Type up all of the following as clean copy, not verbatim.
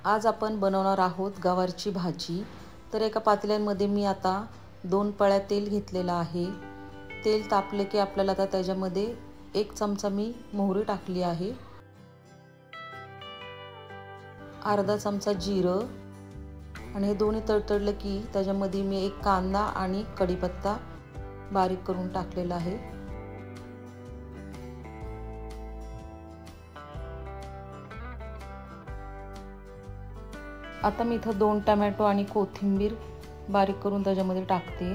आज आपण बनवणार आहोत गवारची भाजी। तर एका पातेल्यामध्ये मी आता 2 पळ्या तेल घेतलेलं आहे। तेल तापले की आपल्याला आता त्याच्यामध्ये 1 चमचा मी मोहरी टाकली आहे, अर्धा चमचा जिरं, आणि हे दोन्ही तडतडले की त्याच्यामध्ये मी 1 कांदा आणि कढीपत्ता बारीक करून टाकलेला आहे। आता मी इथं 2 टोमॅटो आणि कोथिंबीर बारीक करून त्याच्यामध्ये टाकते।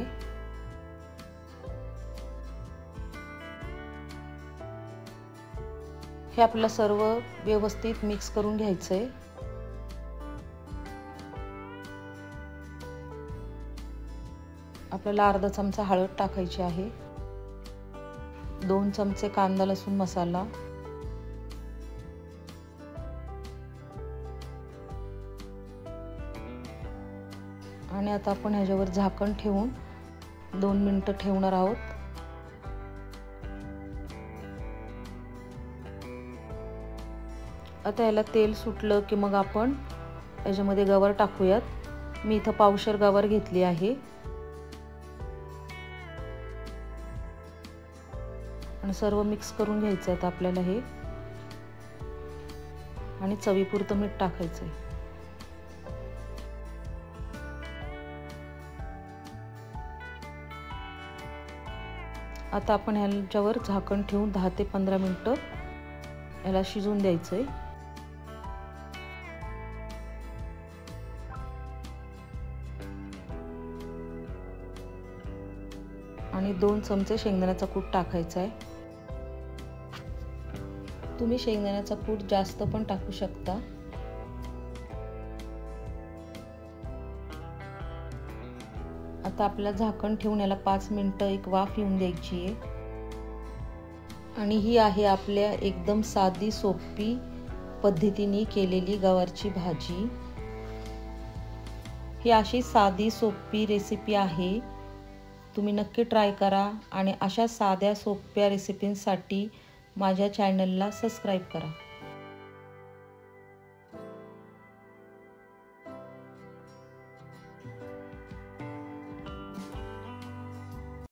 हे आपल्याला सर्व व्यवस्थित मिक्स करून घ्यायचंय। आपल्याला अर्धा चमचा हळद टाकायची आहे, 2 चमचे कांदा लसूण मसाला, आणि आता आपण ह्याच्यावर झाकण ठेवून 2 मिनिटं ठेवणार आहोत। आता याला तेल सुटलं की मग आपण याच्यामध्ये गवार टाकूयात। मी इथं पावशेर गवार घेतली आहे आणि सर्व मिक्स करून घ्यायचं आहे आपल्याला हे, आणि चवीपुरतं मीठ टाकायचं आहे। आता आपण ह्याच्यावर झाकण ठेवून 10 ते 15 मिनिटं याला शिजवून द्यायचं आहे। आणि 2 चमचे शेंगदाण्याचा कूट टाकायचा आहे। तुम्ही शेंगदाण्याचा कूट जास्त पण टाकू शकता। आता आपल्याला झाकण ठेवून याला 5 मिनिटं एक वाफ येऊन द्यायची आहे। आणि ही आहे आपल्या एकदम साधी सोपी पद्धतीने केलेली गवारची भाजी। ही अशी साधी सोपी रेसिपी आहे, तुम्ही नक्की ट्राय करा आणि अशा साध्या सोप्या रेसिपींसाठी माझ्या चॅनलला सबस्क्राईब करा।